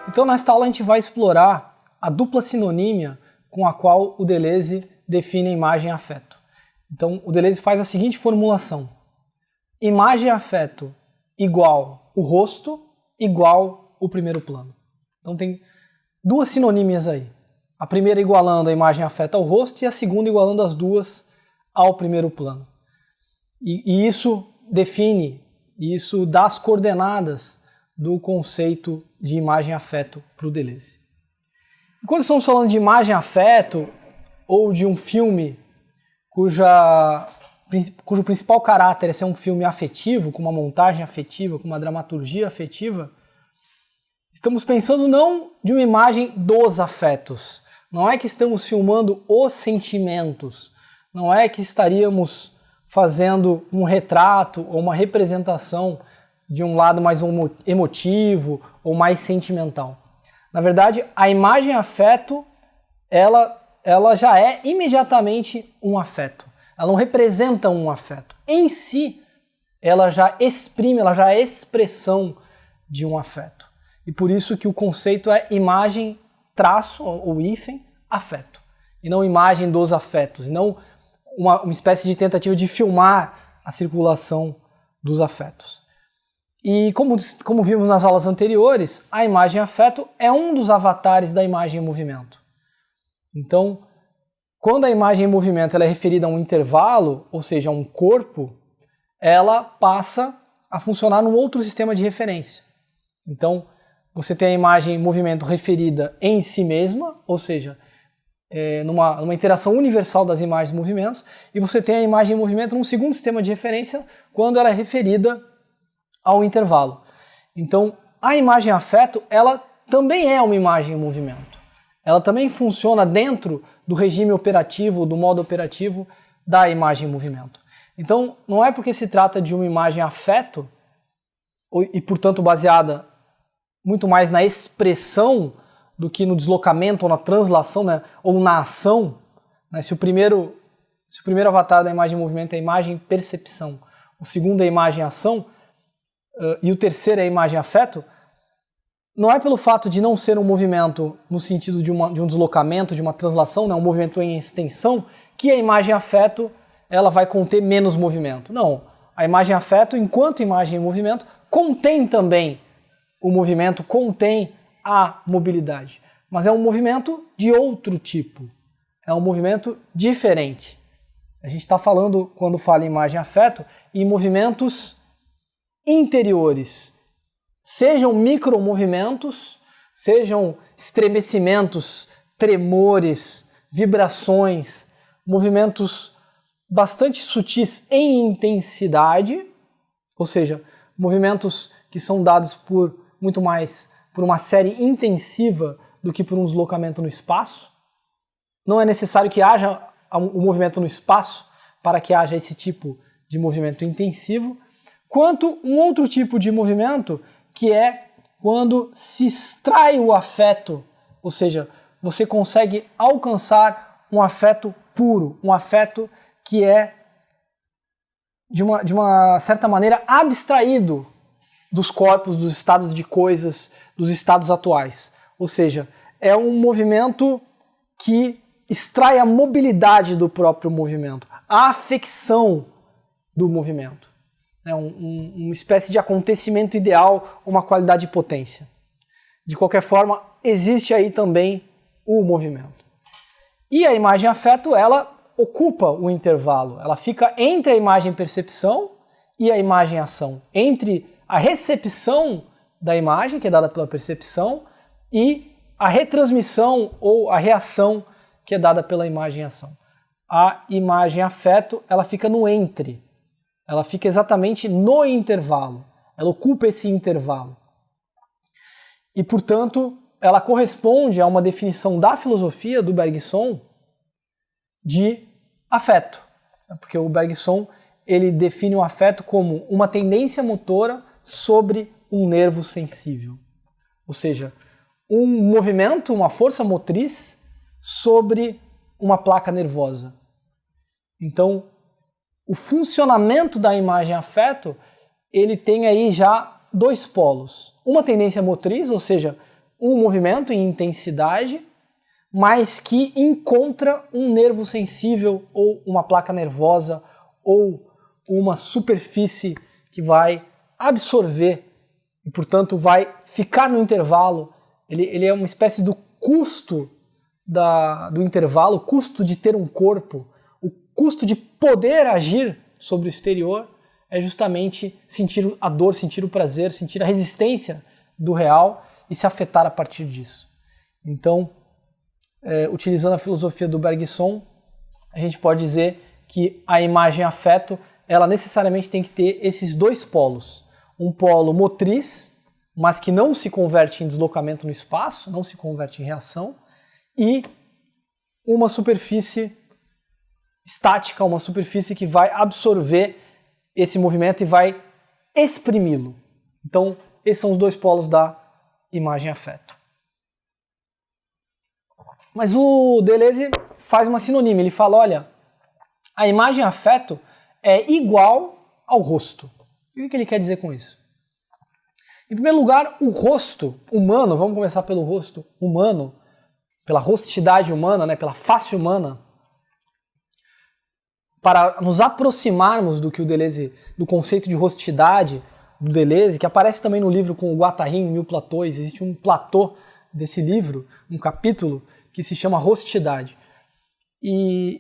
Então, nesta aula a gente vai explorar a dupla sinonímia com a qual o Deleuze define a imagem e afeto. Então, o Deleuze faz a seguinte formulação: imagem e afeto igual o rosto igual o primeiro plano. Então, tem duas sinonímias aí. A primeira igualando a imagem e afeto ao rosto e a segunda igualando as duas ao primeiro plano. E isso define, isso dá as coordenadas do conceito de imagem e afeto para o Deleuze. E quando estamos falando de imagem e afeto, ou de um filme cujo principal caráter é ser um filme afetivo, com uma montagem afetiva, com uma dramaturgia afetiva, estamos pensando não de uma imagem dos afetos. Não é que estamos filmando os sentimentos, não é que estaríamos fazendo um retrato ou uma representação de um lado mais emotivo ou mais sentimental. Na verdade, a imagem afeto, ela já é imediatamente um afeto. Ela não representa um afeto. Em si, ela já exprime, ela já é expressão de um afeto. E por isso que o conceito é imagem, traço, ou hífen, afeto. E não imagem dos afetos, e não uma espécie de tentativa de filmar a circulação dos afetos. E como vimos nas aulas anteriores, a imagem afeto é um dos avatares da imagem em movimento. Então, quando a imagem em movimento ela é referida a um intervalo, ou seja, a um corpo, ela passa a funcionar num outro sistema de referência. Então, você tem a imagem em movimento referida em si mesma, ou seja, numa interação universal das imagens e movimentos, e você tem a imagem em movimento num segundo sistema de referência, quando ela é referida ao intervalo. Então, a imagem afeto, ela também é uma imagem em movimento. Ela também funciona dentro do regime operativo, do modo operativo da imagem em movimento. Então, não é porque se trata de uma imagem afeto, e portanto baseada muito mais na expressão do que no deslocamento ou na translação, né, ou na ação, né, se o primeiro avatar da imagem em movimento é a imagem percepção, o segundo é a imagem ação, e o terceiro é a imagem afeto, não é pelo fato de não ser um movimento no sentido de um deslocamento, de uma translação, né, um movimento em extensão, que a imagem afeto ela vai conter menos movimento. Não, a imagem afeto, enquanto imagem em movimento, contém também o movimento, contém a mobilidade. Mas é um movimento de outro tipo, é um movimento diferente. A gente está falando, quando fala em imagem afeto, em movimentos interiores, sejam micromovimentos, sejam estremecimentos, tremores, vibrações, movimentos bastante sutis em intensidade, ou seja, movimentos que são dados muito mais por uma série intensiva do que por um deslocamento no espaço. Não é necessário que haja o movimento no espaço para que haja esse tipo de movimento intensivo, quanto um outro tipo de movimento que é quando se extrai o afeto, ou seja, você consegue alcançar um afeto puro, um afeto que é de uma certa maneira abstraído dos corpos, dos estados de coisas, dos estados atuais. Ou seja, é um movimento que extrai a mobilidade do próprio movimento, a afecção do movimento. É uma espécie de acontecimento ideal, uma qualidade de potência. De qualquer forma, existe aí também o movimento. E a imagem afeto, ela ocupa o intervalo, ela fica entre a imagem percepção e a imagem ação, entre a recepção da imagem, que é dada pela percepção, e a retransmissão ou a reação, que é dada pela imagem ação. A imagem afeto, ela fica no entre. Ela fica exatamente no intervalo. Ela ocupa esse intervalo. E, portanto, ela corresponde a uma definição da filosofia do Bergson de afeto. Porque o Bergson ele define o afeto como uma tendência motora sobre um nervo sensível. Ou seja, um movimento, uma força motriz sobre uma placa nervosa. Então, o funcionamento da imagem afeto, ele tem aí já dois polos. Uma tendência motriz, ou seja, um movimento em intensidade, mas que encontra um nervo sensível ou uma placa nervosa ou uma superfície que vai absorver e, portanto, vai ficar no intervalo. Ele é uma espécie do custo do intervalo, o custo de ter um corpo, o custo de poder agir sobre o exterior é justamente sentir a dor, sentir o prazer, sentir a resistência do real e se afetar a partir disso. Então, utilizando a filosofia do Bergson, a gente pode dizer que a imagem afeto, ela necessariamente tem que ter esses dois polos. Um polo motriz, mas que não se converte em deslocamento no espaço, não se converte em reação, e uma superfície estática, uma superfície que vai absorver esse movimento e vai exprimi-lo. Então, esses são os dois polos da imagem afeto. Mas o Deleuze faz uma sinonímia, ele fala, olha, a imagem afeto é igual ao rosto. E o que ele quer dizer com isso? Em primeiro lugar, o rosto humano, vamos começar pelo rosto humano, pela rostidade humana, né, pela face humana, para nos aproximarmos do que o Deleuze, do conceito de rostidade do Deleuze, que aparece também no livro com o Guattari em Mil Platôs. Existe um platô desse livro, um capítulo que se chama Rostidade.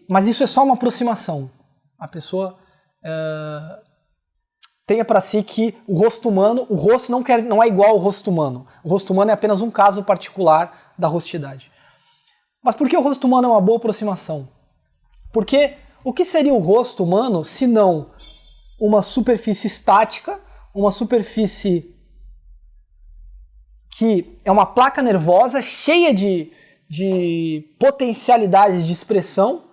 Mas isso é só uma aproximação. A pessoa tenha para si que o rosto humano, o rosto não é igual ao rosto humano. O rosto humano é apenas um caso particular da rostidade. Mas por que o rosto humano é uma boa aproximação? Porque o que seria o rosto humano se não uma superfície estática, uma superfície que é uma placa nervosa cheia de potencialidades de expressão,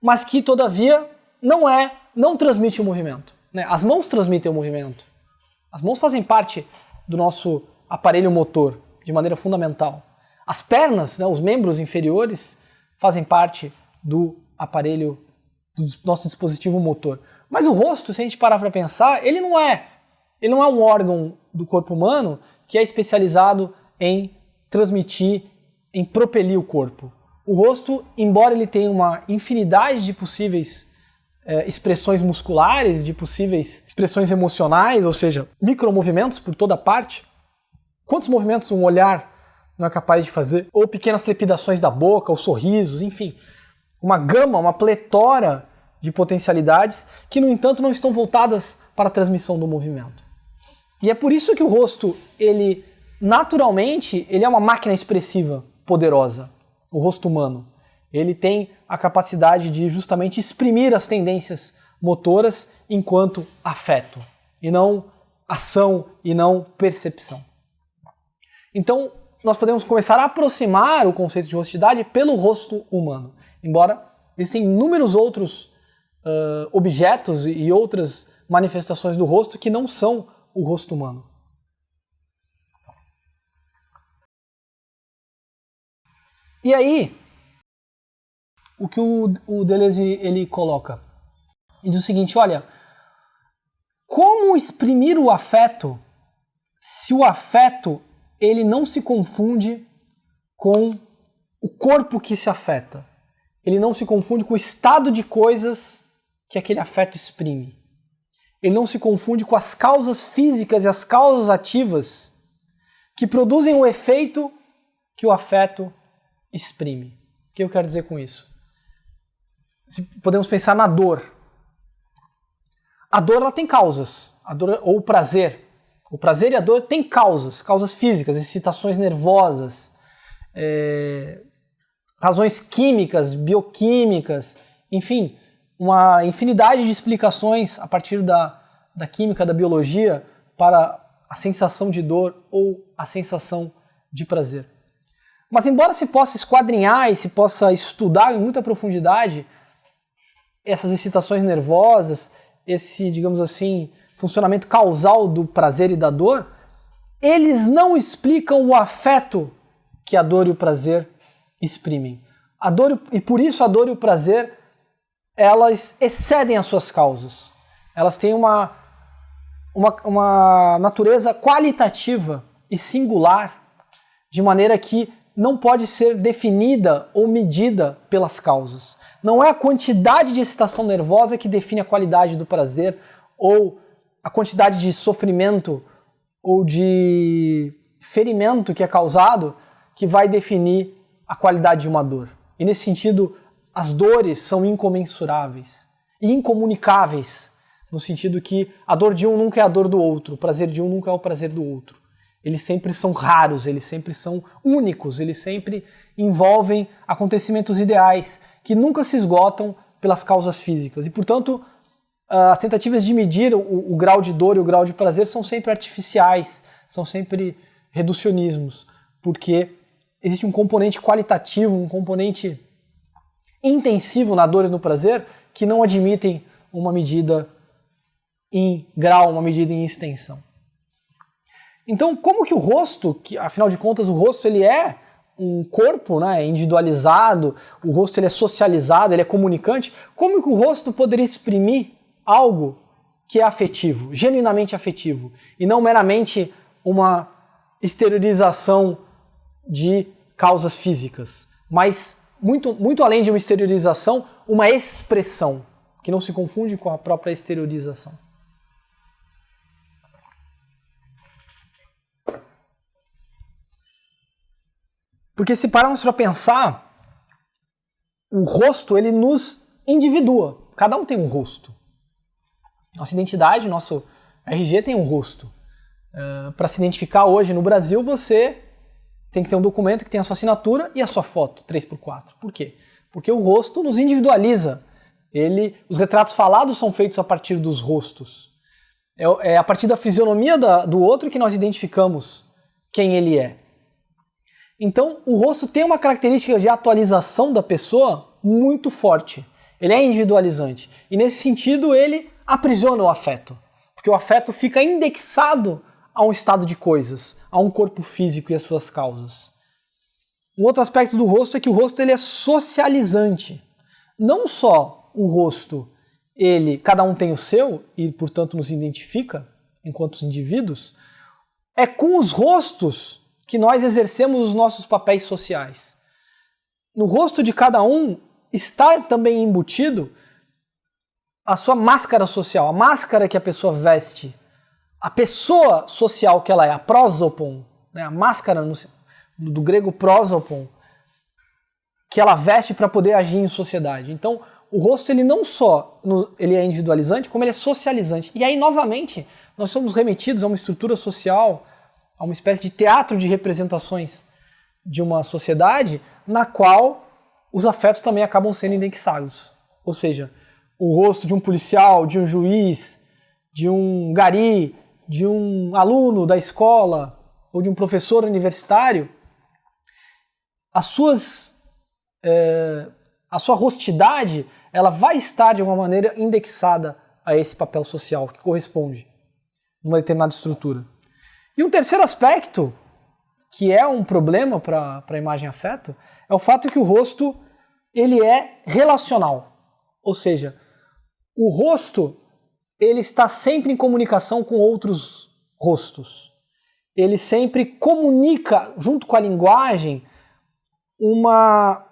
mas que, todavia, não transmite o movimento. Né? As mãos transmitem o movimento. As mãos fazem parte do nosso aparelho motor, de maneira fundamental. As pernas, né, os membros inferiores, fazem parte do aparelho, do nosso dispositivo motor. Mas o rosto, se a gente parar para pensar, ele não é um órgão do corpo humano que é especializado em transmitir, em propelir o corpo. O rosto, embora ele tenha uma infinidade de possíveis expressões musculares, de possíveis expressões emocionais, ou seja, micromovimentos por toda parte, quantos movimentos um olhar não é capaz de fazer? Ou pequenas trepidações da boca, ou sorrisos, enfim. Uma gama, uma pletora de potencialidades que, no entanto, não estão voltadas para a transmissão do movimento. E é por isso que o rosto, naturalmente, ele é uma máquina expressiva poderosa, o rosto humano. Ele tem a capacidade de justamente exprimir as tendências motoras enquanto afeto, e não ação, e não percepção. Então, nós podemos começar a aproximar o conceito de rostidade pelo rosto humano, embora existem inúmeros outros objetos e outras manifestações do rosto que não são o rosto humano. E aí, o que o Deleuze ele coloca? Ele diz o seguinte, olha, como exprimir o afeto se o afeto ele não se confunde com o corpo que se afeta? Ele não se confunde com o estado de coisas que aquele afeto exprime. Ele não se confunde com as causas físicas e as causas ativas que produzem o efeito que o afeto exprime. O que eu quero dizer com isso? Podemos pensar na dor. A dor ela tem causas. A dor, ou o prazer. O prazer e a dor têm causas físicas, excitações nervosas, razões químicas, bioquímicas, enfim, uma infinidade de explicações a partir da química, da biologia, para a sensação de dor ou a sensação de prazer. Mas embora se possa esquadrinhar e se possa estudar em muita profundidade essas excitações nervosas, esse, digamos assim, funcionamento causal do prazer e da dor, eles não explicam o afeto que a dor e o prazer exprimem. E por isso a dor e o prazer, elas excedem as suas causas. Elas têm uma natureza qualitativa e singular, de maneira que não pode ser definida ou medida pelas causas. Não é a quantidade de excitação nervosa que define a qualidade do prazer, ou a quantidade de sofrimento ou de ferimento que é causado que vai definir a qualidade de uma dor. E nesse sentido, as dores são incomensuráveis e incomunicáveis, no sentido que a dor de um nunca é a dor do outro, o prazer de um nunca é o prazer do outro. Eles sempre são raros, eles sempre são únicos, eles sempre envolvem acontecimentos ideais que nunca se esgotam pelas causas físicas. E, portanto, as tentativas de medir o grau de dor e o grau de prazer são sempre artificiais, são sempre reducionismos, porque existe um componente qualitativo, um componente intensivo na dor e no prazer que não admitem uma medida em grau, uma medida em extensão. Então, como que o rosto, que afinal de contas o rosto ele é um corpo, né, individualizado, o rosto ele é socializado, ele é comunicante, como que o rosto poderia exprimir algo que é afetivo, genuinamente afetivo, e não meramente uma exteriorização de causas físicas, mas muito além de uma exteriorização, uma expressão, que não se confunde com a própria exteriorização. Porque se pararmos para pensar, o rosto ele nos individua. Cada um tem um rosto. Nossa identidade, nosso RG tem um rosto. Para se identificar hoje no Brasil, você tem que ter um documento que tem a sua assinatura e a sua foto, 3x4. Por quê? Porque o rosto nos individualiza. Os retratos falados são feitos a partir dos rostos. É a partir da fisionomia do outro que nós identificamos quem ele é. Então, o rosto tem uma característica de atualização da pessoa muito forte. Ele é individualizante. E, nesse sentido, ele aprisiona o afeto. Porque o afeto fica indexado a um estado de coisas, a um corpo físico e as suas causas. Um outro aspecto do rosto é que o rosto ele é socializante. Não só o rosto, cada um tem o seu, e, portanto, nos identifica enquanto indivíduos, é com os rostos que nós exercemos os nossos papéis sociais. No rosto de cada um está também embutido a sua máscara social, a máscara que a pessoa veste, a pessoa social que ela é, a prosopon, né, a máscara do grego prosopon, que ela veste para poder agir em sociedade. Então, o rosto ele não só ele é individualizante, como ele é socializante. E aí, novamente, nós somos remetidos a uma estrutura social, a uma espécie de teatro de representações de uma sociedade na qual os afetos também acabam sendo indexados. Ou seja, o rosto de um policial, de um juiz, de um gari, de um aluno da escola ou de um professor universitário, a sua rostidade ela vai estar de alguma maneira indexada a esse papel social que corresponde numa determinada estrutura. E um terceiro aspecto, que é um problema para a imagem afeto, é o fato que o rosto ele é relacional. Ou seja, o rosto ele está sempre em comunicação com outros rostos. Ele sempre comunica, junto com a linguagem, uma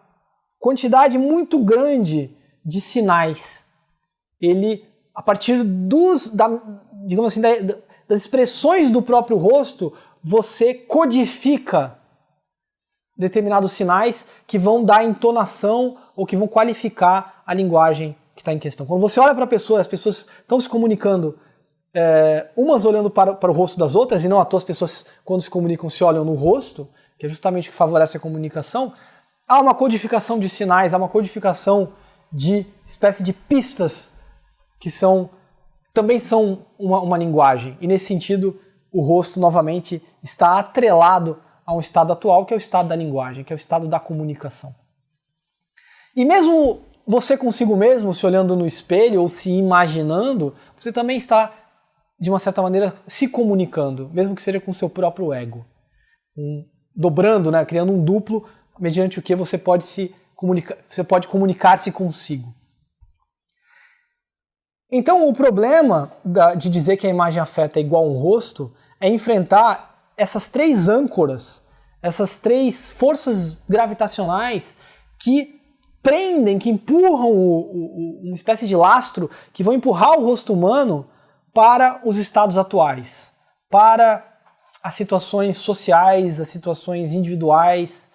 quantidade muito grande de sinais. Ele, a partir digamos assim, das expressões do próprio rosto, você codifica determinados sinais que vão dar entonação ou que vão qualificar a linguagem que está em questão. Quando você olha para a pessoa, as pessoas estão se comunicando, umas olhando para o rosto das outras, e não à toa as pessoas, quando se comunicam, se olham no rosto, que é justamente o que favorece a comunicação, há uma codificação de sinais, há uma codificação de espécie de pistas que também são uma linguagem. E nesse sentido, o rosto, novamente, está atrelado a um estado atual, que é o estado da linguagem, que é o estado da comunicação. E mesmo você consigo mesmo, se olhando no espelho ou se imaginando, você também está, de uma certa maneira, se comunicando, mesmo que seja com o seu próprio ego. dobrando, né, criando um duplo, mediante o que você pode comunicar-se consigo. Então o problema de dizer que a imagem afeta é igual a um rosto é enfrentar essas três âncoras, essas três forças gravitacionais que prendem, que empurram uma espécie de lastro, que vão empurrar o rosto humano para os estados atuais, para as situações sociais, as situações individuais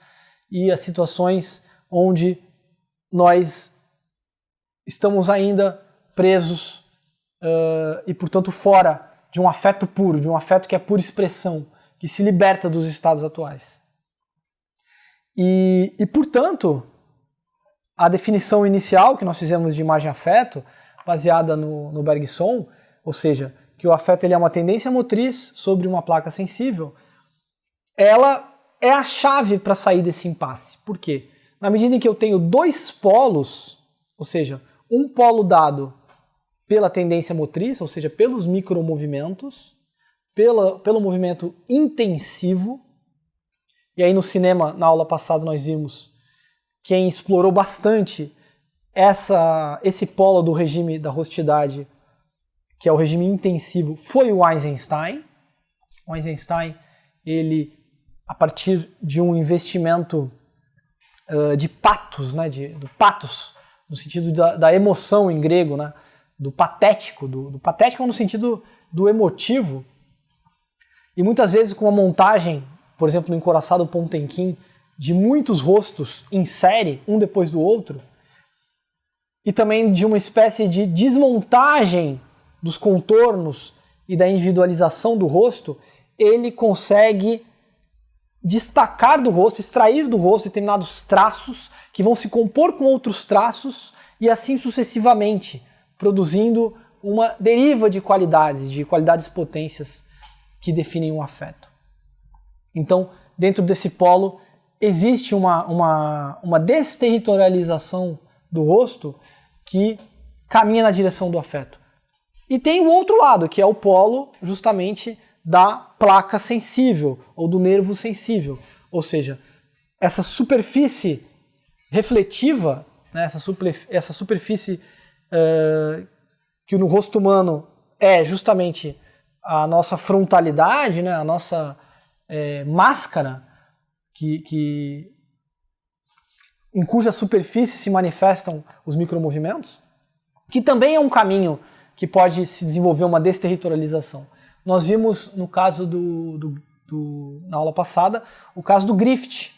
e as situações onde nós estamos ainda presos e, portanto, fora de um afeto puro, de um afeto que é pura expressão, que se liberta dos estados atuais. E portanto, a definição inicial que nós fizemos de imagem-afeto, baseada no Bergson, ou seja, que o afeto ele é uma tendência motriz sobre uma placa sensível, ela é a chave para sair desse impasse. Por quê? Na medida em que eu tenho dois polos, ou seja, um polo dado pela tendência motriz, ou seja, pelos micromovimentos, pelo movimento intensivo, e aí no cinema, na aula passada, nós vimos quem explorou bastante esse polo do regime da rostidade, que é o regime intensivo, foi o Eisenstein. O Eisenstein, ele, a partir de um investimento de pathos, né, do pathos, no sentido da emoção em grego, né, do patético, do patético no sentido do emotivo, e muitas vezes com a montagem, por exemplo, no Encoraçado Potemkin, de muitos rostos em série, um depois do outro, e também de uma espécie de desmontagem dos contornos e da individualização do rosto, ele consegue destacar do rosto, extrair do rosto determinados traços que vão se compor com outros traços e assim sucessivamente, produzindo uma deriva de qualidades potências que definem um afeto. Então, dentro desse polo, existe uma desterritorialização do rosto que caminha na direção do afeto. E tem o outro lado, que é o polo justamente da placa sensível, ou do nervo sensível. Ou seja, essa superfície refletiva, né, essa superfície que no rosto humano é justamente a nossa frontalidade, né, a nossa máscara, em cuja superfície se manifestam os micromovimentos, que também é um caminho que pode se desenvolver uma desterritorialização. Nós vimos no caso na aula passada, o caso do Griffith,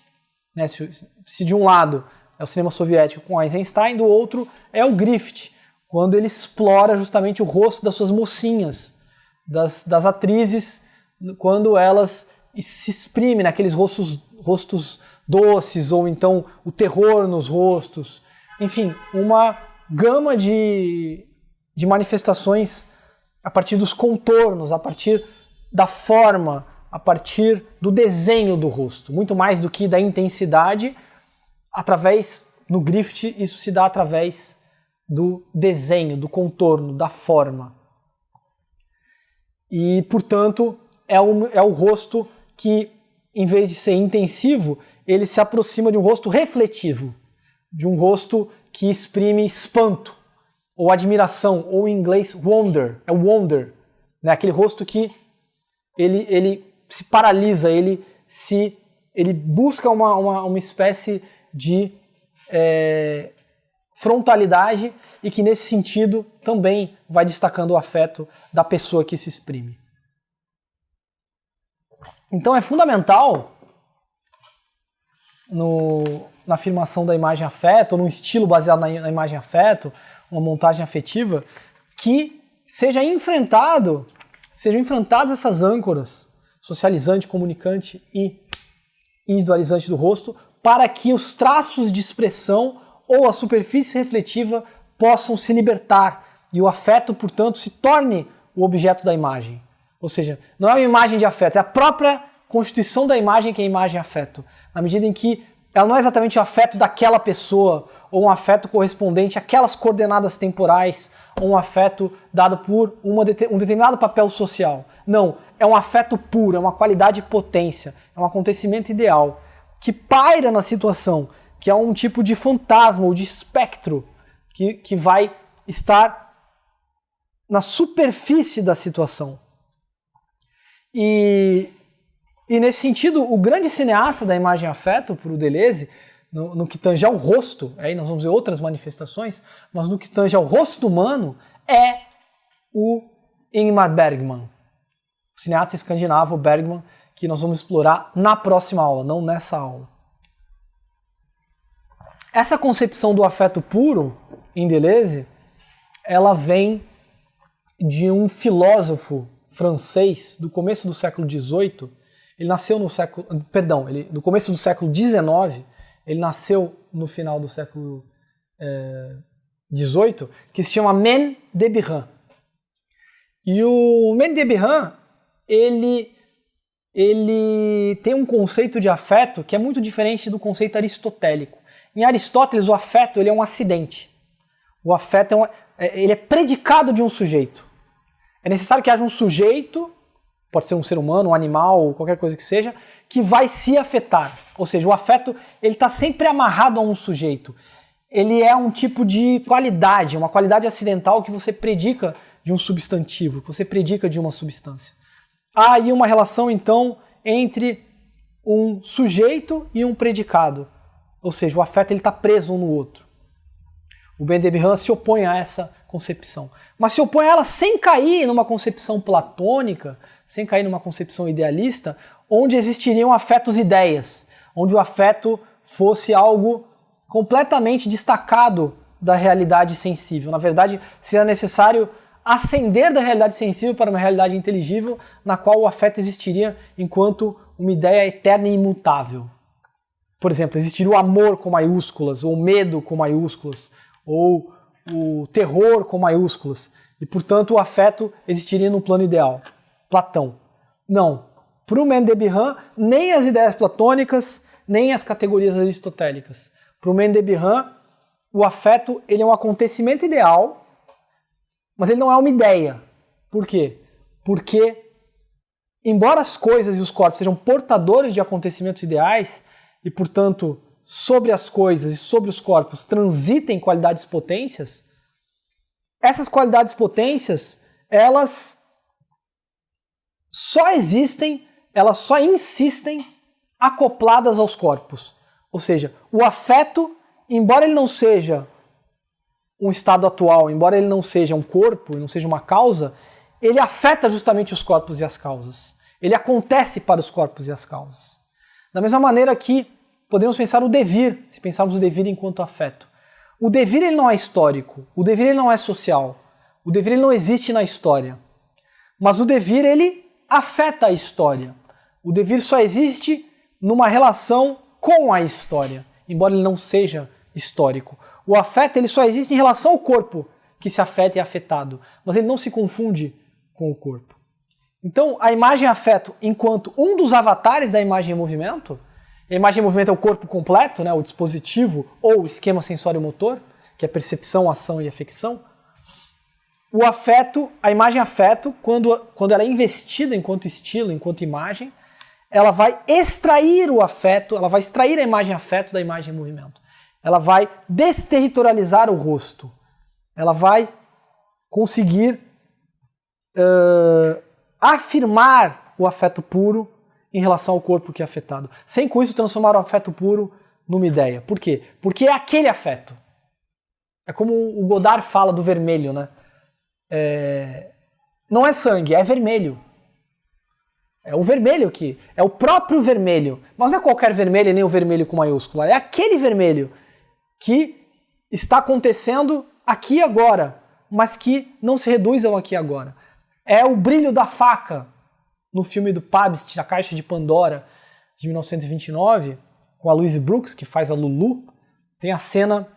né? Se de um lado é o cinema soviético com Eisenstein, do outro é o Griffith, quando ele explora justamente o rosto das suas mocinhas, das atrizes, quando elas se exprimem naqueles rostos doces, ou então o terror nos rostos, enfim, uma gama de manifestações a partir dos contornos, a partir da forma, a partir do desenho do rosto, muito mais do que da intensidade. No Griffith, isso se dá através do desenho, do contorno, da forma. E, portanto, é o rosto que, em vez de ser intensivo, ele se aproxima de um rosto refletivo, de um rosto que exprime espanto, ou admiração, ou em inglês wonder, é o wonder, né? Aquele rosto que ele se paralisa, ele busca uma espécie de frontalidade e que nesse sentido também vai destacando o afeto da pessoa que se exprime. Então é fundamental na afirmação da imagem afeto, ou no estilo baseado na imagem afeto, uma montagem afetiva, que sejam enfrentadas essas âncoras, socializante, comunicante e individualizante do rosto, para que os traços de expressão ou a superfície refletiva possam se libertar e o afeto, portanto, se torne o objeto da imagem. Ou seja, não é uma imagem de afeto, é a própria constituição da imagem que é a imagem afeto, na medida em que ela não é exatamente o afeto daquela pessoa, ou um afeto correspondente àquelas coordenadas temporais, ou um afeto dado por um determinado papel social. Não, é um afeto puro, é uma qualidade de potência, é um acontecimento ideal, que paira na situação, que é um tipo de fantasma ou de espectro que vai estar na superfície da situação. E nesse sentido, o grande cineasta da imagem afeto, para o Deleuze, no que tange ao rosto, aí nós vamos ver outras manifestações, mas no que tange ao rosto humano, é o Ingmar Bergman, o cineasta escandinavo Bergman, que nós vamos explorar na próxima aula, não nessa aula. Essa concepção do afeto puro, em Deleuze, ela vem de um filósofo francês do começo do século XVIII. Ele nasceu no começo do século XIX, ele nasceu no final do século XVIII, que se chama Maine de Biran. E o Maine de Biran, ele tem um conceito de afeto que é muito diferente do conceito aristotélico. Em Aristóteles, o afeto ele é um acidente. O afeto ele é predicado de um sujeito. É necessário que haja um sujeito, pode ser um ser humano, um animal, qualquer coisa que seja, que vai se afetar. Ou seja, o afeto ele está sempre amarrado a um sujeito. Ele é um tipo de qualidade, uma qualidade acidental que você predica de um substantivo, que você predica de uma substância. Há aí uma relação, então, entre um sujeito e um predicado. Ou seja, o afeto está preso um no outro. O Ben de Biran se opõe a essa concepção. Mas se opõe a ela sem cair numa concepção platônica, sem cair numa concepção idealista, onde existiriam afetos-ideias, onde o afeto fosse algo completamente destacado da realidade sensível. Na verdade, seria necessário ascender da realidade sensível para uma realidade inteligível, na qual o afeto existiria enquanto uma ideia eterna e imutável. Por exemplo, existiria o amor com maiúsculas, ou o medo com maiúsculas, ou o terror com maiúsculas, e portanto o afeto existiria no plano ideal. Platão. Não. Para o Maine de Biran, nem as ideias platônicas, nem as categorias aristotélicas. Para o Maine de Biran, o afeto ele é um acontecimento ideal, mas ele não é uma ideia. Por quê? Porque, embora as coisas e os corpos sejam portadores de acontecimentos ideais, e, portanto, sobre as coisas e sobre os corpos transitem qualidades potências, essas qualidades potências, elas só existem, elas só insistem acopladas aos corpos. Ou seja, o afeto, embora ele não seja um estado atual, embora ele não seja um corpo, não seja uma causa, ele afeta justamente os corpos e as causas. Ele acontece para os corpos e as causas. Da mesma maneira que podemos pensar o devir, se pensarmos o devir enquanto afeto. O devir ele não é histórico, o devir ele não é social, o devir ele não existe na história. Mas o devir ele afeta a história. O devir só existe numa relação com a história, embora ele não seja histórico. O afeto ele só existe em relação ao corpo que se afeta e é afetado, mas ele não se confunde com o corpo. Então, a imagem afeto, enquanto um dos avatares da imagem em movimento, a imagem em movimento é o corpo completo, né, o dispositivo ou o esquema sensório-motor, que é percepção, ação e afecção. O afeto, a imagem afeto, quando ela é investida enquanto estilo, enquanto imagem, ela vai extrair o afeto, ela vai extrair a imagem afeto da imagem em movimento. Ela vai desterritorializar o rosto. Ela vai conseguir afirmar o afeto puro em relação ao corpo que é afetado, sem com isso transformar o afeto puro numa ideia. Por quê? Porque é aquele afeto. É como o Godard fala do vermelho, né? Não é sangue, é vermelho. É o vermelho que é o próprio vermelho, mas não é qualquer vermelho, nem o vermelho com maiúscula, é aquele vermelho que está acontecendo aqui e agora, mas que não se reduz ao aqui e agora. É o brilho da faca no filme do Pabst, A Caixa de Pandora, de 1929, com a Louise Brooks, que faz a Lulu. Tem a cena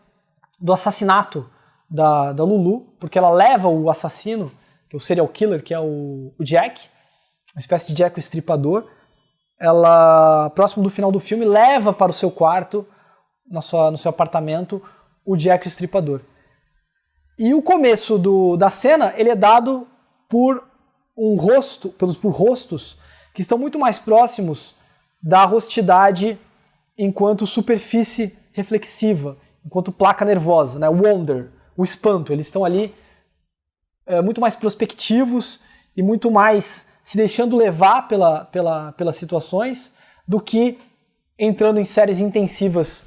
do assassinato da Lulu, porque ela leva o assassino, que é o serial killer, que é o Jack, uma espécie de Jack o Estripador. Ela, próximo do final do filme, leva para o seu quarto, no seu apartamento, o Jack o Estripador. E o começo da cena ele é dado por por rostos que estão muito mais próximos da rostidade enquanto superfície reflexiva, enquanto placa nervosa, né? O wonder, o espanto, eles estão ali muito mais prospectivos e muito mais se deixando levar pelas situações do que entrando em séries intensivas,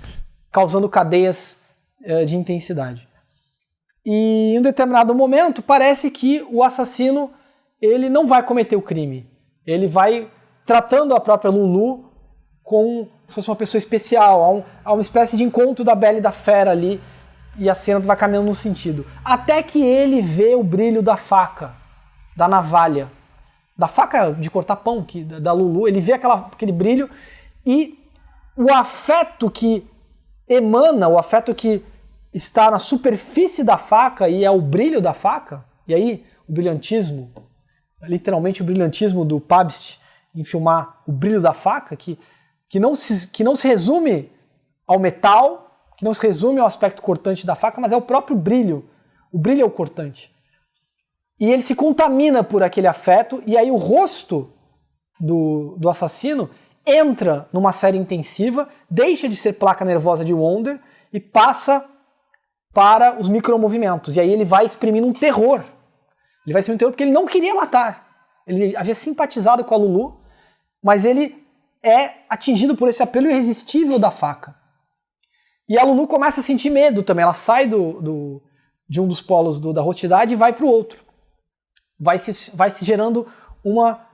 causando cadeias de intensidade. E em um determinado momento parece que o assassino ele não vai cometer o crime. Ele vai tratando a própria Lulu como se fosse uma pessoa especial. Há uma espécie de encontro da Bela e da Fera ali, e a cena vai caminhando no sentido. Até que ele vê o brilho da faca, da navalha, da faca de cortar pão, da Lulu. Ele vê aquele brilho e o afeto que emana, o afeto que está na superfície da faca e é o brilho da faca, e aí o brilhantismo, literalmente o brilhantismo do Pabst em filmar o brilho da faca, que não se resume ao metal, que não se resume ao aspecto cortante da faca, mas é o próprio brilho. O brilho é o cortante. E ele se contamina por aquele afeto, e aí o rosto do assassino entra numa série intensiva, deixa de ser placa nervosa de Wonder e passa para os micromovimentos. E aí ele vai exprimindo um terror. Ele vai exprimindo um terror porque ele não queria matar. Ele havia simpatizado com a Lulu, mas ele é atingido por esse apelo irresistível da faca. E a Lulu começa a sentir medo também. Ela sai de um dos polos da rostidade e vai para o outro. Vai se gerando uma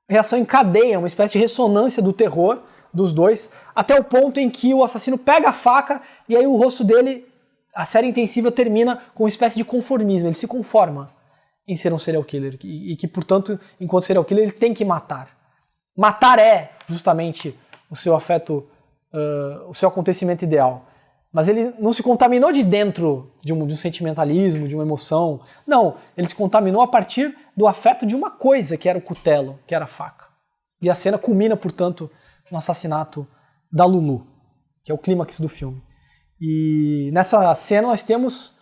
reação em cadeia, uma espécie de ressonância do terror dos dois, até o ponto em que o assassino pega a faca e aí o rosto dele, a série intensiva termina com uma espécie de conformismo. Ele se conforma em ser um serial killer e que, portanto, enquanto serial killer, ele tem que matar. Matar é justamente o seu afeto, o seu acontecimento ideal. Mas ele não se contaminou de dentro de um sentimentalismo, de uma emoção. Não, ele se contaminou a partir do afeto de uma coisa, que era o cutelo, que era a faca. E a cena culmina, portanto, no assassinato da Lulu, que é o clímax do filme. E nessa cena nós temos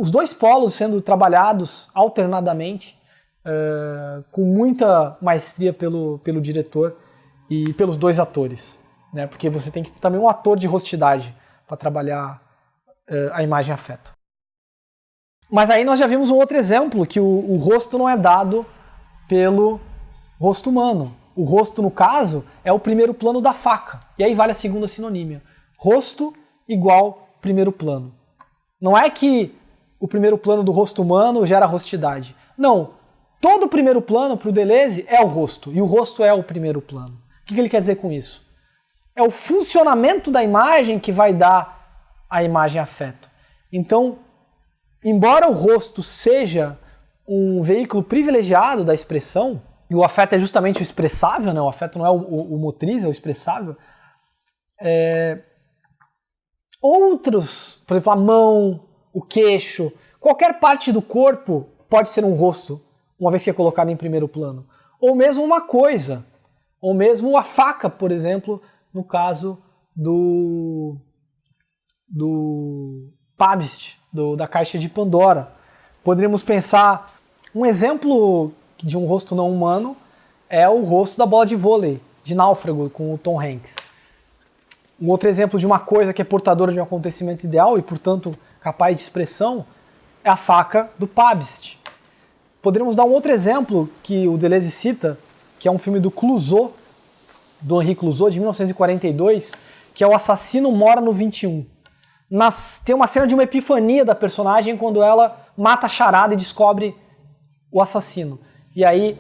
os dois polos sendo trabalhados alternadamente, com muita maestria pelo diretor e pelos dois atores, né? Porque você tem que também um ator de rostidade para trabalhar a imagem afeto. Mas aí nós já vimos um outro exemplo, que o rosto não é dado pelo rosto humano. O rosto, no caso, é o primeiro plano da faca. E aí vale a segunda sinonímia. Rosto igual primeiro plano. Não é que o primeiro plano do rosto humano gera rostidade. Não. Todo o primeiro plano para o Deleuze é o rosto. E o rosto é o primeiro plano. O que ele quer dizer com isso? É o funcionamento da imagem que vai dar a imagem afeto. Então, embora o rosto seja um veículo privilegiado da expressão, e o afeto é justamente o expressável, né? O afeto não é o motriz, é o expressável, outros, por exemplo, a mão, o queixo, qualquer parte do corpo pode ser um rosto, uma vez que é colocado em primeiro plano. Ou mesmo uma coisa, ou mesmo a faca, por exemplo, no caso do Pabst, da Caixa de Pandora. Poderíamos pensar, um exemplo de um rosto não humano é o rosto da bola de vôlei, de Náufrago, com o Tom Hanks. Um outro exemplo de uma coisa que é portadora de um acontecimento ideal e, portanto, capaz de expressão, é a faca do Pabst. Poderíamos dar um outro exemplo que o Deleuze cita, que é um filme do Clouseau, do Henri Clouseau, de 1942, que é O Assassino Mora no 21. Tem uma cena de uma epifania da personagem quando ela mata a charada e descobre o assassino. E aí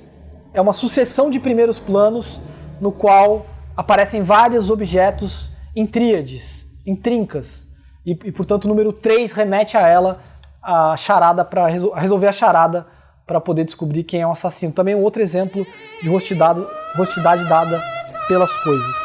é uma sucessão de primeiros planos no qual aparecem vários objetos em tríades, em trincas. E portanto, o número 3 remete a ela, a charada para resolver a charada para poder descobrir quem é o assassino. Também um outro exemplo de rostidade dada pelas coisas.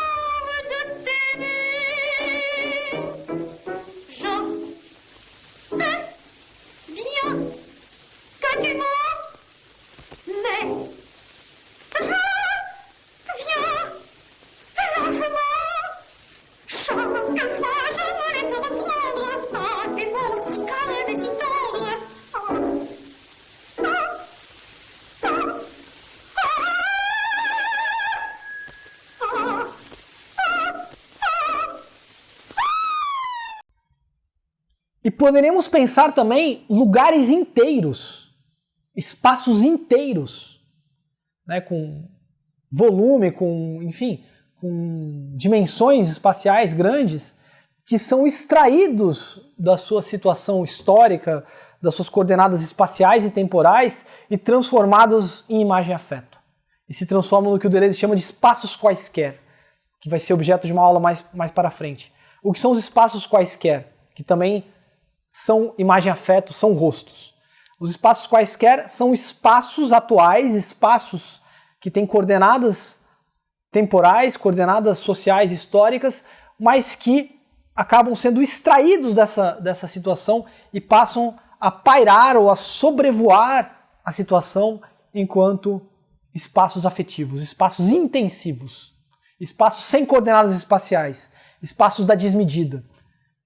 E poderíamos pensar também lugares inteiros, espaços inteiros, né, com volume, com dimensões espaciais grandes, que são extraídos da sua situação histórica, das suas coordenadas espaciais e temporais e transformados em imagem-afeto. E se transformam no que o Deleuze chama de espaços quaisquer, que vai ser objeto de uma aula mais para frente. O que são os espaços quaisquer? Que também são imagem-afeto, são rostos. Os espaços quaisquer são espaços atuais, espaços que têm coordenadas temporais, coordenadas sociais, históricas, mas que acabam sendo extraídos dessa situação e passam a pairar ou a sobrevoar a situação enquanto espaços afetivos, espaços intensivos, espaços sem coordenadas espaciais, espaços da desmedida,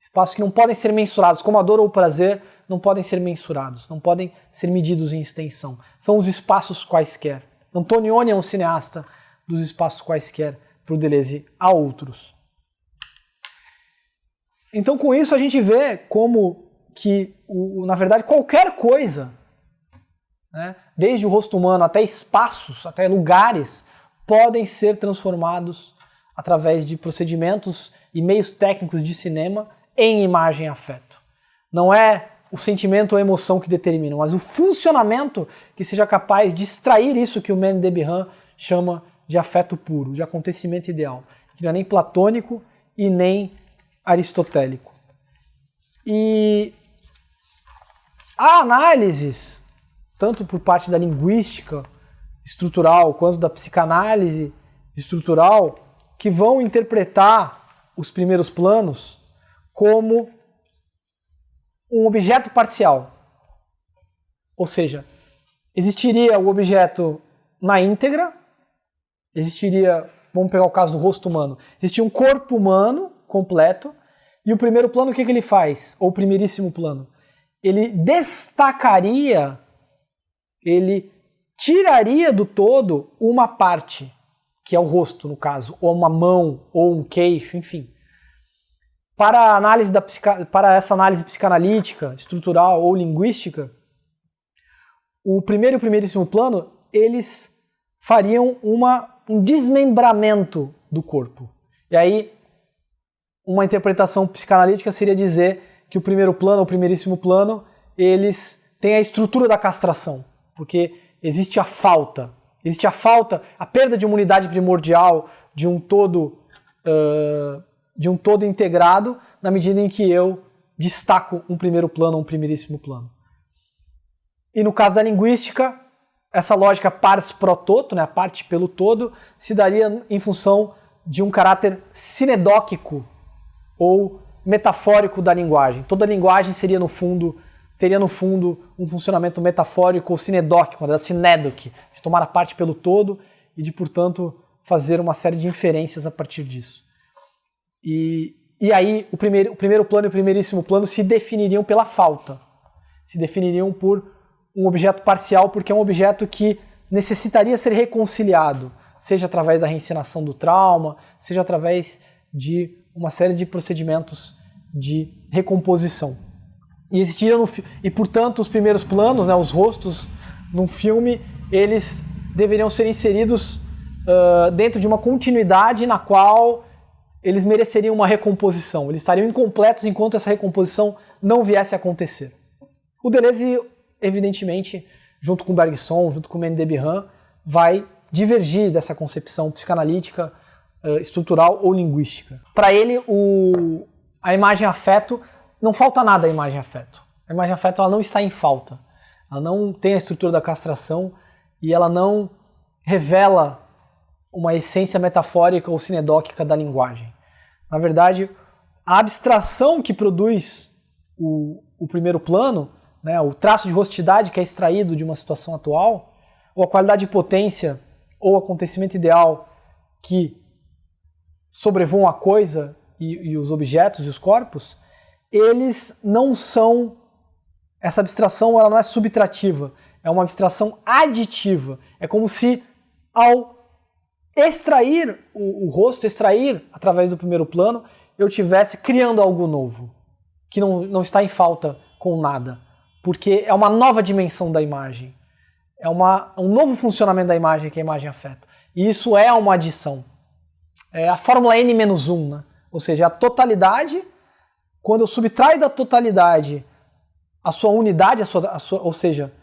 espaços que não podem ser mensurados, como a dor ou o prazer não podem ser mensurados, não podem ser medidos em extensão. São os espaços quaisquer. Antonioni é um cineasta dos espaços quaisquer, para o Deleuze há outros. Então, com isso, a gente vê como que, na verdade, qualquer coisa, né, desde o rosto humano até espaços, até lugares, podem ser transformados através de procedimentos e meios técnicos de cinema em imagem-afeto. Não é o sentimento ou a emoção que determinam, mas o funcionamento que seja capaz de extrair isso que o Maine Debihan chama de afeto puro, de acontecimento ideal, que não é nem platônico e nem aristotélico. E há análises, tanto por parte da linguística estrutural quanto da psicanálise estrutural, que vão interpretar os primeiros planos como um objeto parcial. Ou seja, existiria o objeto na íntegra, existiria, vamos pegar o caso do rosto humano, existia um corpo humano completo, e o primeiro plano o que ele faz? Ou o primeiríssimo plano? Ele destacaria, ele tiraria do todo uma parte, que é o rosto no caso, ou uma mão, ou um queixo, enfim. Para essa análise psicanalítica, estrutural ou linguística, o primeiro e o primeiríssimo plano, eles fariam um desmembramento do corpo. E aí, uma interpretação psicanalítica seria dizer que o primeiro plano, o primeiríssimo plano, eles têm a estrutura da castração, porque existe a falta, a perda de uma unidade primordial, de um todo integrado, na medida em que eu destaco um primeiro plano ou um primeiríssimo plano. E no caso da linguística, essa lógica pars pro toto, né, a parte pelo todo, se daria em função de um caráter sinedóquico ou metafórico da linguagem. Toda linguagem teria no fundo um funcionamento metafórico ou sinedóquico, da sinédoque, de tomar a parte pelo todo e de, portanto, fazer uma série de inferências a partir disso. E aí o primeiro plano e o primeiríssimo plano se definiriam pela falta, se definiriam por um objeto parcial, porque é um objeto que necessitaria ser reconciliado, seja através da reencenação do trauma, seja através de uma série de procedimentos de recomposição. E portanto, os primeiros planos, né, os rostos num filme, eles deveriam ser inseridos dentro de uma continuidade na qual eles mereceriam uma recomposição. Eles estariam incompletos enquanto essa recomposição não viesse a acontecer. O Deleuze, evidentemente, junto com Bergson, junto com Maine Debihan, vai divergir dessa concepção psicanalítica, estrutural ou linguística. Para ele, a imagem-afeto, não falta nada à imagem-afeto. A imagem-afeto ela não está em falta. Ela não tem a estrutura da castração e ela não revela uma essência metafórica ou sinedóquica da linguagem. Na verdade, a abstração que produz o primeiro plano, né, o traço de rostidade que é extraído de uma situação atual, ou a qualidade de potência ou acontecimento ideal que sobrevoam a coisa e os objetos e os corpos, eles não são... Essa abstração ela não é subtrativa, é uma abstração aditiva. É como se, ao extrair o rosto, extrair através do primeiro plano, eu estivesse criando algo novo. que não está em falta com nada, porque é uma nova dimensão da imagem, é um novo funcionamento da imagem, que é a imagem-afeto. E isso é uma adição. É a fórmula N-1, né? Ou seja, a totalidade, quando eu subtraio da totalidade a sua unidade, ou seja,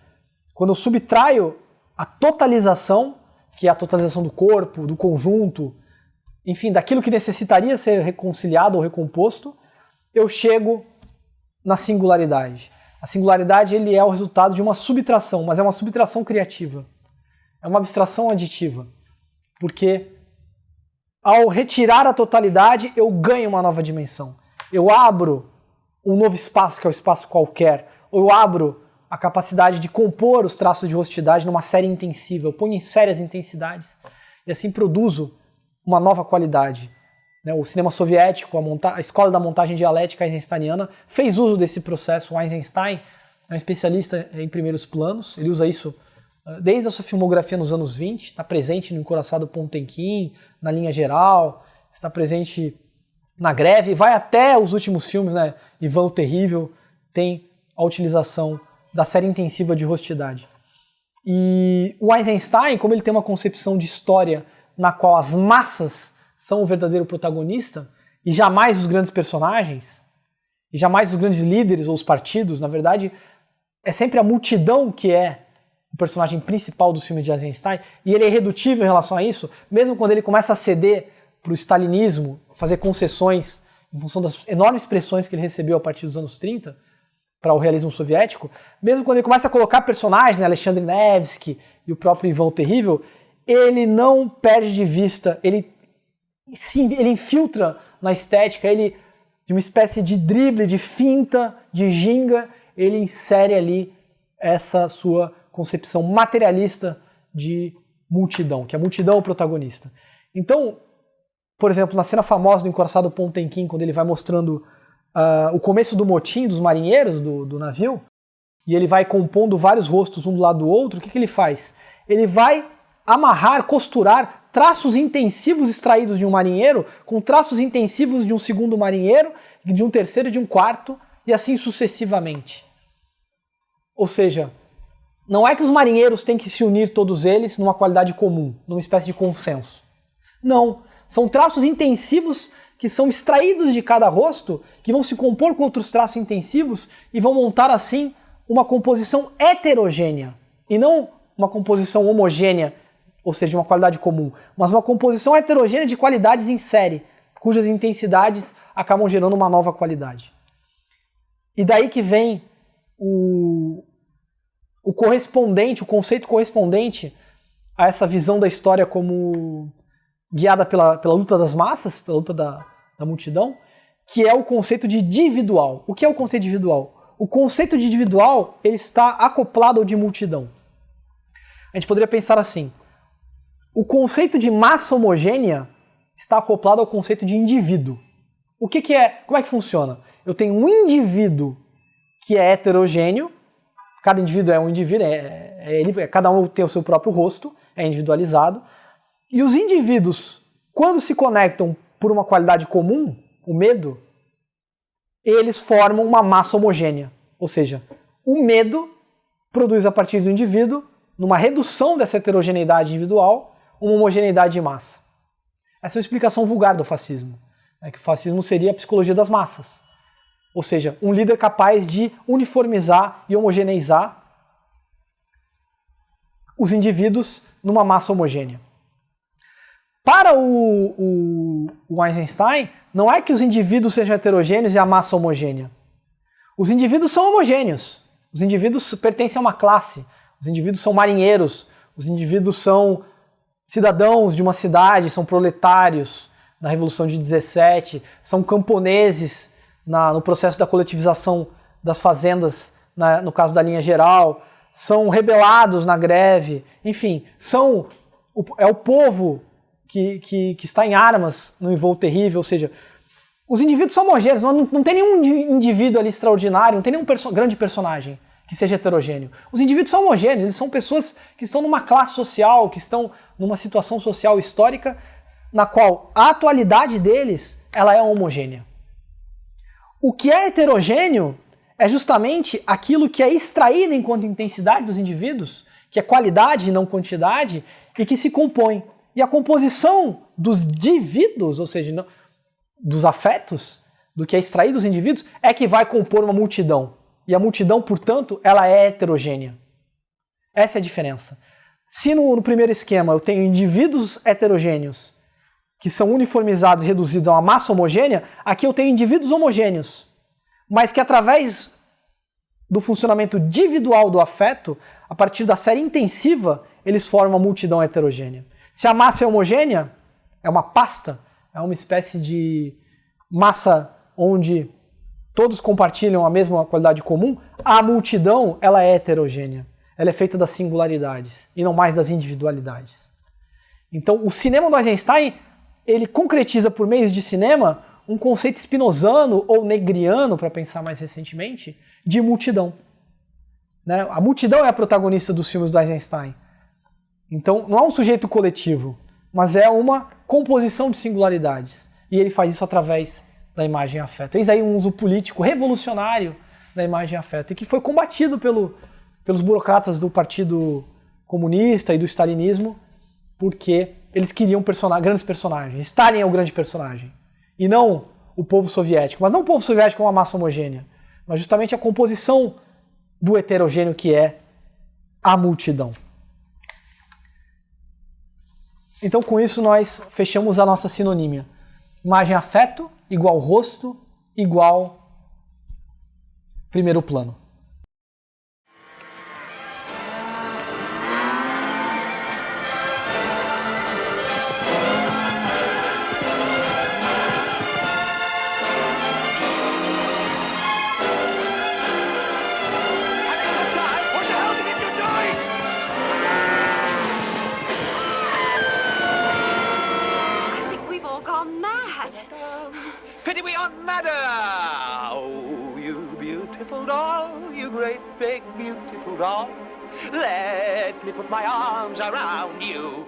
quando eu subtraio a totalização, que é a totalização do corpo, do conjunto, enfim, daquilo que necessitaria ser reconciliado ou recomposto, eu chego na singularidade. A singularidade ele é o resultado de uma subtração, mas é uma subtração criativa. É uma abstração aditiva. Porque ao retirar a totalidade, eu ganho uma nova dimensão. Eu abro um novo espaço, que é o espaço qualquer. Ou eu abro a capacidade de compor os traços de rostidade numa série intensiva. Eu ponho em sérias intensidades e assim produzo uma nova qualidade. O cinema soviético, a escola da montagem dialética eisensteiniana, fez uso desse processo. O Eisenstein é um especialista em primeiros planos, ele usa isso desde a sua filmografia nos anos 20, está presente no Encoraçado Potemkin, na Linha Geral, está presente na Greve, vai até os últimos filmes, né? Ivan o Terrível, tem a utilização da série intensiva de rostidade. E o Eisenstein, como ele tem uma concepção de história na qual as massas são o verdadeiro protagonista, e jamais os grandes personagens, e jamais os grandes líderes ou os partidos, na verdade, é sempre a multidão que é o personagem principal dos filmes de Eisenstein, e ele é irredutível em relação a isso, mesmo quando ele começa a ceder para o stalinismo, fazer concessões em função das enormes pressões que ele recebeu a partir dos anos 30 para o realismo soviético, mesmo quando ele começa a colocar personagens, né, Alexandre Nevsky e o próprio Ivan o Terrível, ele não perde de vista, ele infiltra na estética, ele, de uma espécie de drible, de finta, de ginga, ele insere ali essa sua concepção materialista de multidão, que a multidão é o protagonista. Então, por exemplo, na cena famosa do Encoraçado Potemkin, quando ele vai mostrando o começo do motim dos marinheiros do navio, e ele vai compondo vários rostos um do lado do outro, o que ele faz? Ele vai amarrar, costurar traços intensivos extraídos de um marinheiro com traços intensivos de um segundo marinheiro, de um terceiro e de um quarto, e assim sucessivamente. Ou seja, não é que os marinheiros têm que se unir todos eles numa qualidade comum, numa espécie de consenso. Não, são traços intensivos que são extraídos de cada rosto, que vão se compor com outros traços intensivos e vão montar assim uma composição heterogênea, e não uma composição homogênea, ou seja, de uma qualidade comum, mas uma composição heterogênea de qualidades em série, cujas intensidades acabam gerando uma nova qualidade. E daí que vem o correspondente, o conceito correspondente a essa visão da história como guiada pela luta das massas, pela luta da multidão, que é o conceito de individual. O que é o conceito de individual? O conceito de individual ele está acoplado ao de multidão. A gente poderia pensar assim: o conceito de massa homogênea está acoplado ao conceito de indivíduo. O que é? Como é que funciona? Eu tenho um indivíduo que é heterogêneo, cada indivíduo é um indivíduo, cada um tem o seu próprio rosto, é individualizado, e os indivíduos, quando se conectam por uma qualidade comum, o medo, eles formam uma massa homogênea. Ou seja, o medo produz a partir do indivíduo, numa redução dessa heterogeneidade individual, uma homogeneidade de massa. Essa é a explicação vulgar do fascismo, que o fascismo seria a psicologia das massas. Ou seja, um líder capaz de uniformizar e homogeneizar os indivíduos numa massa homogênea. Para o Eisenstein, não é que os indivíduos sejam heterogêneos e a massa homogênea. Os indivíduos são homogêneos. Os indivíduos pertencem a uma classe. Os indivíduos são marinheiros. Os indivíduos são cidadãos de uma cidade, são proletários na Revolução de 17, são camponeses no processo da coletivização das fazendas, no caso da Linha Geral, são rebelados na greve, enfim, é o povo que está em armas no Ivan o Terrível, ou seja, os indivíduos são homogêneos, não tem nenhum indivíduo ali extraordinário, não tem nenhum grande personagem que seja heterogêneo. Os indivíduos são homogêneos, eles são pessoas que estão numa classe social, que estão numa situação social histórica na qual a atualidade deles ela é homogênea. O que é heterogêneo é justamente aquilo que é extraído enquanto intensidade dos indivíduos, que é qualidade e não quantidade, e que se compõe. E a composição dos divíduos, ou seja, dos afetos, do que é extraído dos indivíduos, é que vai compor uma multidão. E a multidão, portanto, ela é heterogênea. Essa é a diferença. Se no primeiro esquema eu tenho indivíduos heterogêneos que são uniformizados e reduzidos a uma massa homogênea, aqui eu tenho indivíduos homogêneos, mas que através do funcionamento individual do afeto, a partir da série intensiva, eles formam uma multidão heterogênea. Se a massa é homogênea, é uma pasta, é uma espécie de massa onde todos compartilham a mesma qualidade comum, a multidão ela é heterogênea. Ela é feita das singularidades e não mais das individualidades. Então, o cinema do Eisenstein, ele concretiza por meios de cinema um conceito spinozano ou negriano, para pensar mais recentemente, de multidão. Né? A multidão é a protagonista dos filmes do Eisenstein. Então, não é um sujeito coletivo, mas é uma composição de singularidades. E ele faz isso através da imagem afeto. Eis aí um uso político revolucionário da imagem afeto, e que foi combatido pelos burocratas do Partido Comunista e do Stalinismo, porque eles queriam grandes personagens. Stalin é o grande personagem, e não o povo soviético. Mas não o povo soviético como uma massa homogênea, mas justamente a composição do heterogêneo que é a multidão. Então, com isso, nós fechamos a nossa sinonímia. Imagem afeto igual rosto igual primeiro plano. Pity we aren't madder. Oh, you beautiful doll, you great big beautiful doll. Let me put my arms around you.